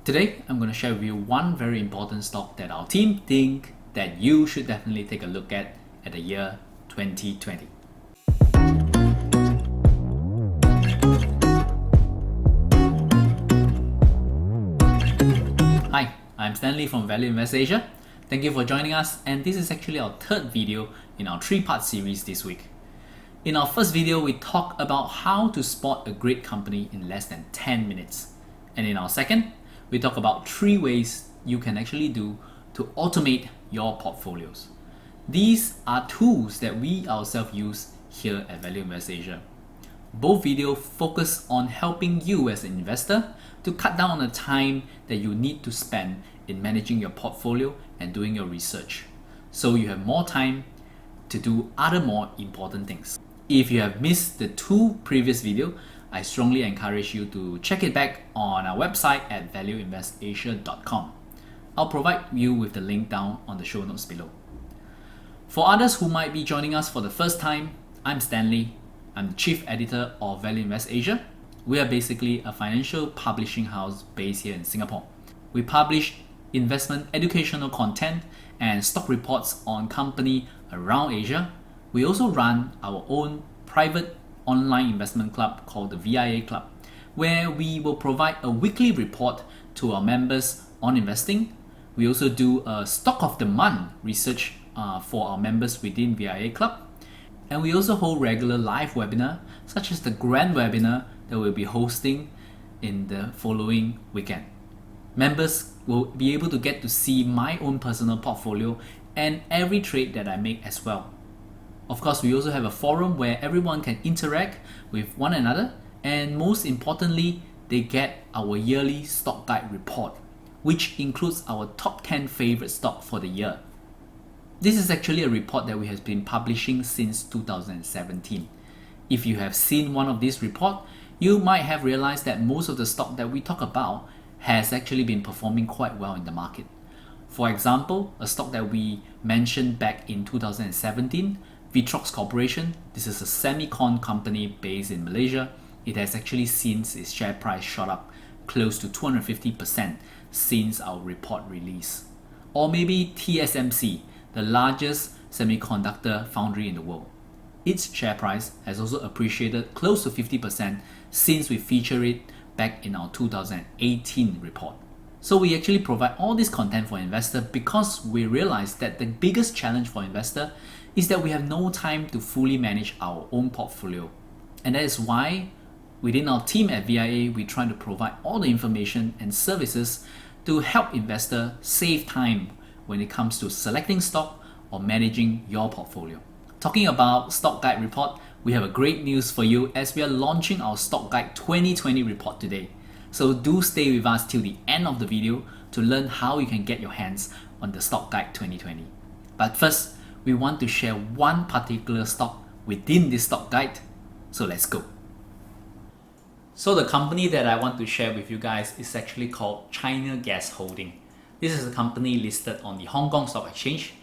Today, I'm going to share with you one very important stock that our team think that you should definitely take a look at the year 2020. Hi, I'm Stanley from Value Invest Asia. Thank you for joining us, and this is actually our third video in our three-part series this week. In our first video, we talked about how to spot a great company in less than 10 minutes. And in our second, we talk about 3 ways you can actually do to automate your portfolios. These are tools that we ourselves use here at Value Invest Asia. Both videos focus on helping you as an investor to cut down on the time that you need to spend in managing your portfolio and doing your research, so you have more time to do other more important things. If you have missed the 2 previous videos, I strongly encourage you to check it back on our website at valueinvestasia.com. I'll provide you with the link down on the show notes below. For others who might be joining us for the first time, I'm Stanley. I'm the Chief Editor of Value Invest Asia. We are basically a financial publishing house based here in Singapore. We publish investment educational content and stock reports on companies around Asia. We also run our own private online investment club called the VIA Club, where we will provide a weekly report to our members on investing. We also do a stock of the month research for our members within VIA Club. And we also hold regular live webinar, such as the grand webinar that we'll be hosting in the following weekend. Members will be able to get to see my own personal portfolio and every trade that I make as well. Of course, we also have a forum where everyone can interact with one another, and most importantly, they get our yearly stock guide report, which includes our top 10 favorite stock for the year. This is actually a report that we have been publishing since 2017. If you have seen one of these reports, you might have realized that most of the stock that we talk about has actually been performing quite well in the market. For example, a stock that we mentioned back in 2017, Vitrox Corporation. This is a semicon company based in Malaysia. It has actually seen its share price shot up close to 250% since our report release. Or maybe TSMC, the largest semiconductor foundry in the world. Its share price has also appreciated close to 50% since we featured it back in our 2018 report. So we actually provide all this content for investors because we realize that the biggest challenge for investor is that we have no time to fully manage our own portfolio. And that is why within our team at VIA, we try to provide all the information and services to help investors save time when it comes to selecting stock or managing your portfolio. Talking about Stock Guide Report, we have a great news for you as we are launching our Stock Guide 2020 report today. So do stay with us till the end of the video to learn how you can get your hands on the Stock Guide 2020. But first, we want to share one particular stock within this stock guide. So let's go. So the company that I want to share with you guys is actually called China Gas Holding. This is a company listed on the Hong Kong Stock Exchange.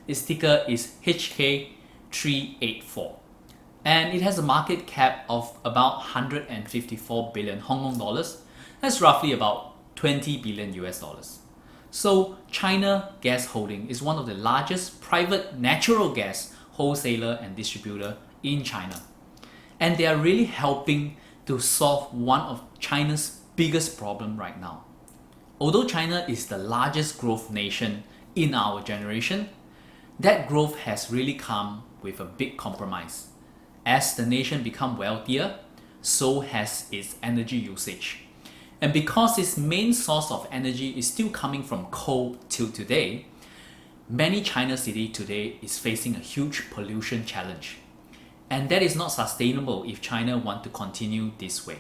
Its ticker is HK384. And it has a market cap of about 154 billion Hong Kong dollars. That's roughly about 20 billion US dollars. So China Gas Holding is one of the largest private natural gas wholesaler and distributor in China. And they are really helping to solve one of China's biggest problem right now. Although China is the largest growth nation in our generation, that growth has really come with a big compromise. As the nation becomes wealthier, so has its energy usage. And because its main source of energy is still coming from coal till today, many China cities today is facing a huge pollution challenge. And that is not sustainable if China want to continue this way.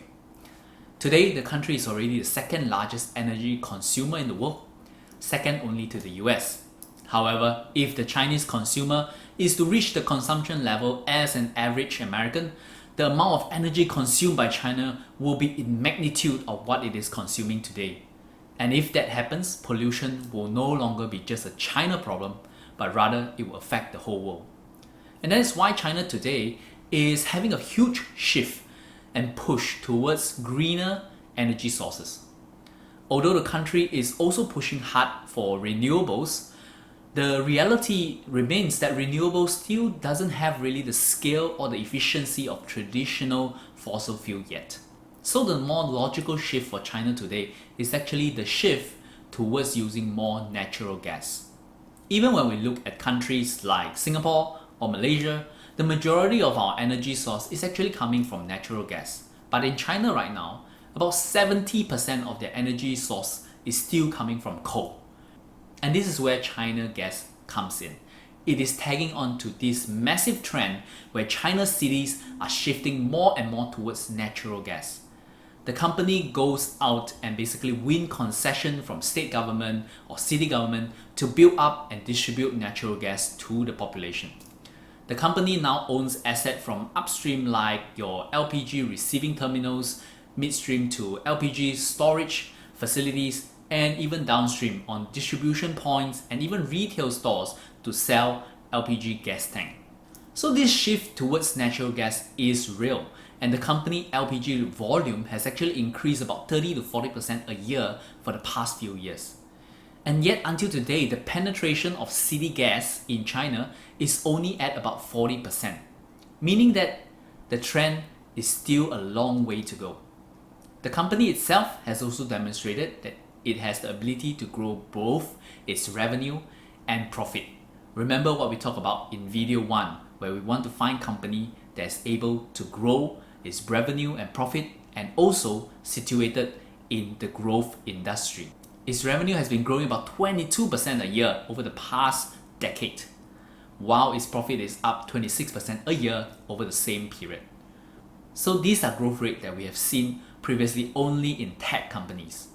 Today, the country is already the second largest energy consumer in the world, second only to the US. However, if the Chinese consumer is to reach the consumption level as an average American, the amount of energy consumed by China will be in magnitude of what it is consuming today. And if that happens, pollution will no longer be just a China problem, but rather it will affect the whole world. And that is why China today is having a huge shift and push towards greener energy sources. Although the country is also pushing hard for renewables, the reality remains that renewables still doesn't have really the scale or the efficiency of traditional fossil fuel yet. So the more logical shift for China today is actually the shift towards using more natural gas. Even when we look at countries like Singapore or Malaysia, the majority of our energy source is actually coming from natural gas. But in China right now, about 70% of their energy source is still coming from coal. And this is where China Gas comes in. It is tagging on to this massive trend where China's cities are shifting more and more towards natural gas. The company goes out and basically win concession from state government or city government to build up and distribute natural gas to the population. The company now owns assets from upstream like your LPG receiving terminals, midstream to LPG storage facilities, and even downstream on distribution points and even retail stores to sell LPG gas tank. So this shift towards natural gas is real, and the company LPG volume has actually increased about 30 to 40% a year for the past few years. And yet until today, the penetration of city gas in China is only at about 40%, meaning that the trend is still a long way to go. The company itself has also demonstrated that it has the ability to grow both its revenue and profit. Remember what we talked about in video 1, where we want to find company that's able to grow its revenue and profit and also situated in the growth industry. Its revenue has been growing about 22% a year over the past decade, while its profit is up 26% a year over the same period. So these are growth rates that we have seen previously only in tech companies.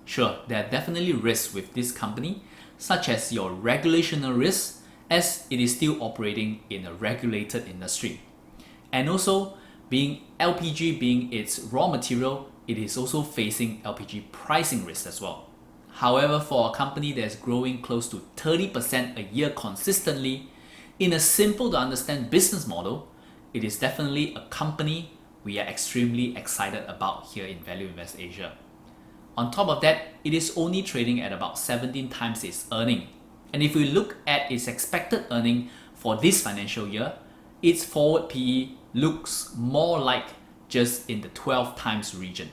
Sure, there are definitely risks with this company, such as your regulational risks, as it is still operating in a regulated industry. And also, being LPG being its raw material, it is also facing LPG pricing risk as well. However, for a company that is growing close to 30% a year consistently, in a simple to understand business model, it is definitely a company we are extremely excited about here in Value Invest Asia. On top of that, it is only trading at about 17 times its earning. And if we look at its expected earning for this financial year, its forward PE looks more like just in the 12 times region.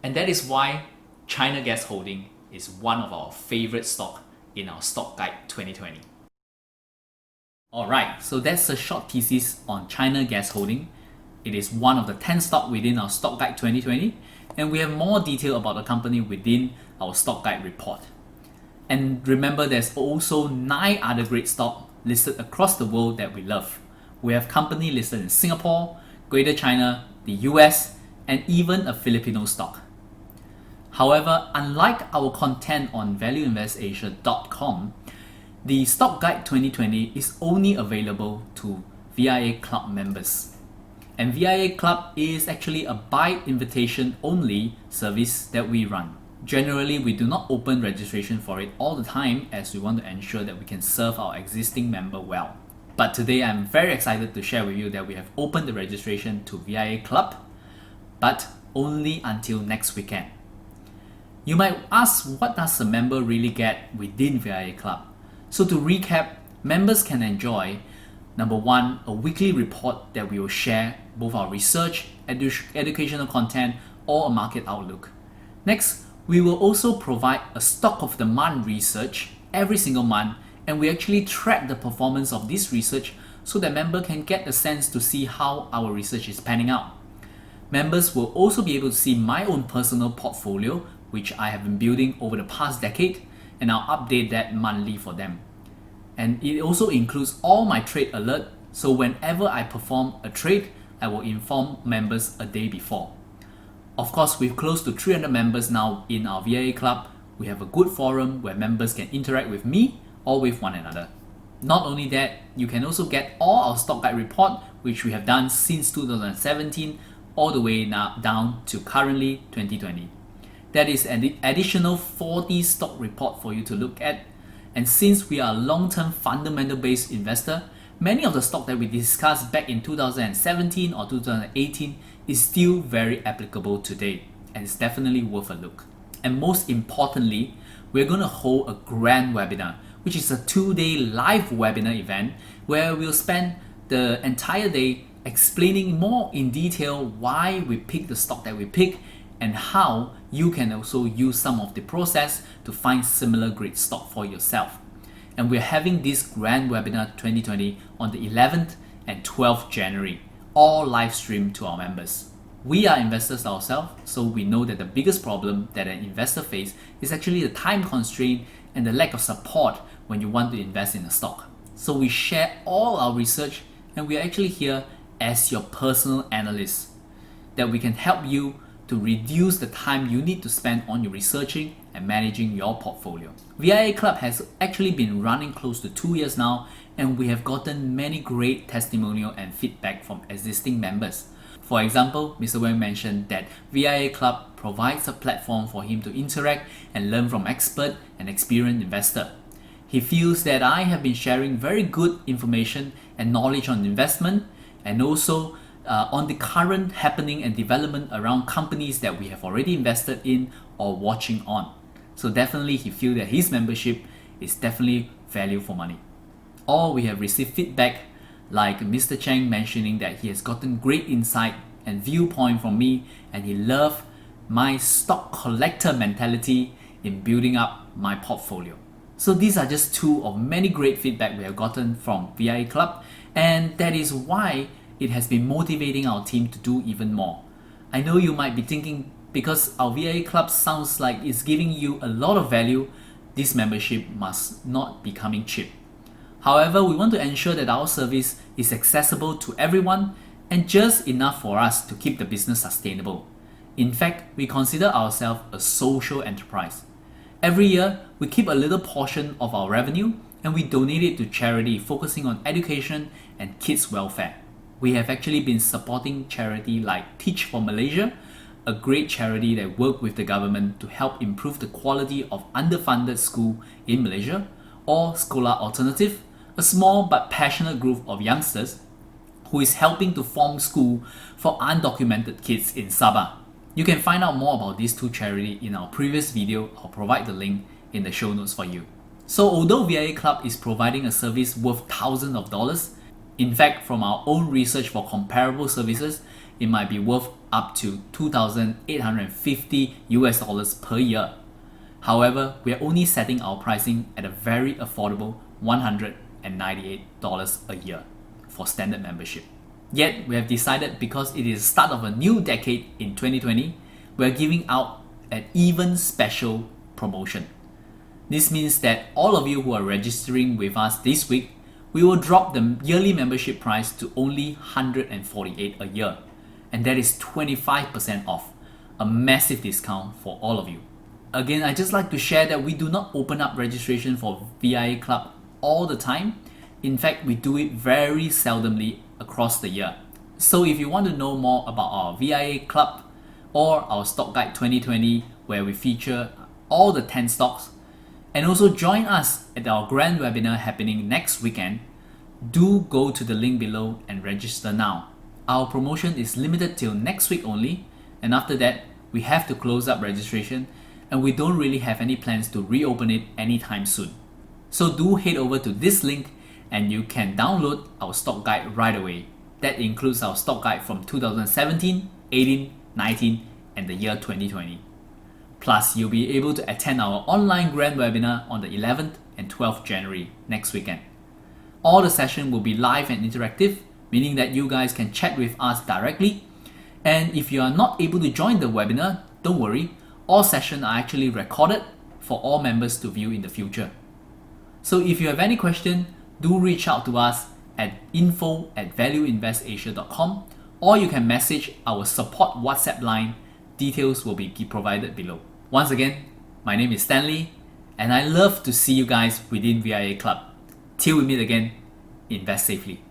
And that is why China Gas Holding is one of our favorite stock in our Stock Guide 2020. Alright, so that's a short thesis on China Gas Holding. It is one of the 10 stocks within our Stock Guide 2020, and we have more detail about the company within our Stock Guide report. And remember, there's also 9 other great stocks listed across the world that we love. We have company listed in Singapore, Greater China, the US, and even a Filipino stock. However, unlike our content on valueinvestasia.com, the Stock Guide 2020 is only available to VIA Club members. And VIA Club is actually a by invitation only service that we run. Generally, we do not open registration for it all the time, as we want to ensure that we can serve our existing member well. But today I'm very excited to share with you that we have opened the registration to VIA Club, but only until next weekend. You might ask, what does a member really get within VIA Club? So to recap, members can enjoy number 1, a weekly report that we will share both our research, educational content, or a market outlook. Next, we will also provide a stock of the month research every single month, and we actually track the performance of this research so that members can get a sense to see how our research is panning out. Members will also be able to see my own personal portfolio, which I have been building over the past decade, and I'll update that monthly for them. And it also includes all my trade alert, so whenever I perform a trade, I will inform members a day before. Of course, with close to 300 members now in our VIA Club, we have a good forum where members can interact with me or with one another. Not only that, you can also get all our Stock Guide report, which we have done since 2017, all the way now down to currently 2020. That is an additional 40 stock report for you to look at. And since we are a long-term fundamental-based investor, many of the stocks that we discussed back in 2017 or 2018 is still very applicable today, and it's definitely worth a look. And most importantly, we're going to hold a grand webinar, which is a 2-day live webinar event where we'll spend the entire day explaining more in detail why we pick the stock that we pick and how you can also use some of the process to find similar great stock for yourself. And we're having this grand webinar 2020 on the 11th and 12th January, all live streamed to our members. We are investors ourselves, so we know that the biggest problem that an investor faces is actually the time constraint and the lack of support when you want to invest in a stock. So we share all our research, and we are actually here as your personal analysts, that we can help you to reduce the time you need to spend on your researching and managing your portfolio. VIA Club has actually been running close to 2 years now, and we have gotten many great testimonial and feedback from existing members. For example, Mr. Wang mentioned that VIA Club provides a platform for him to interact and learn from expert and experienced investor. He feels that I have been sharing very good information and knowledge on investment, and also on the current happening and development around companies that we have already invested in or watching on. So definitely he feels that his membership is definitely value for money. Or we have received feedback like Mr. Cheng mentioning that he has gotten great insight and viewpoint from me, and he loved my stock collector mentality in building up my portfolio. So these are just two of many great feedback we have gotten from VIA Club, and that is why it has been motivating our team to do even more. I know you might be thinking, because our VIA Club sounds like it's giving you a lot of value, this membership must not be coming cheap. However, we want to ensure that our service is accessible to everyone and just enough for us to keep the business sustainable. In fact, we consider ourselves a social enterprise. Every year, we keep a little portion of our revenue and we donate it to charity focusing on education and kids' welfare. We have actually been supporting charity like Teach for Malaysia, a great charity that works with the government to help improve the quality of underfunded school in Malaysia, or Sekolah Alternatif, a small but passionate group of youngsters who is helping to form school for undocumented kids in Sabah. You can find out more about these two charities in our previous video. I'll provide the link in the show notes for you. So although VIA Club is providing a service worth thousands of dollars, in fact, from our own research for comparable services, it might be worth up to $2,850 US per year. However, we are only setting our pricing at a very affordable $198 a year for standard membership. Yet, we have decided, because it is the start of a new decade in 2020, we are giving out an even special promotion. This means that all of you who are registering with us this week, we will drop the yearly membership price to only $148 a year, and that is 25% off, a massive discount for all of you. Again, I just like to share that we do not open up registration for VIA Club all the time. In fact, we do it very seldomly across the year. So if you want to know more about our VIA Club or our Stock Guide 2020, where we feature all the 10 stocks, and also join us at our grand webinar happening next weekend, do go to the link below and register now. Our promotion is limited till next week only, and after that, we have to close up registration, and we don't really have any plans to reopen it anytime soon. So do head over to this link and you can download our stock guide right away. That includes our stock guide from 2017, 18, 19 and the year 2020. Plus, you'll be able to attend our online grand webinar on the 11th and 12th January next weekend. All the sessions will be live and interactive, meaning that you guys can chat with us directly. And if you are not able to join the webinar, don't worry, all sessions are actually recorded for all members to view in the future. So if you have any question, do reach out to us at info@valueinvestasia.com, or you can message our support WhatsApp line. Details will be provided below. Once again, my name is Stanley, and I love to see you guys within VIA Club. Till we meet again, invest safely.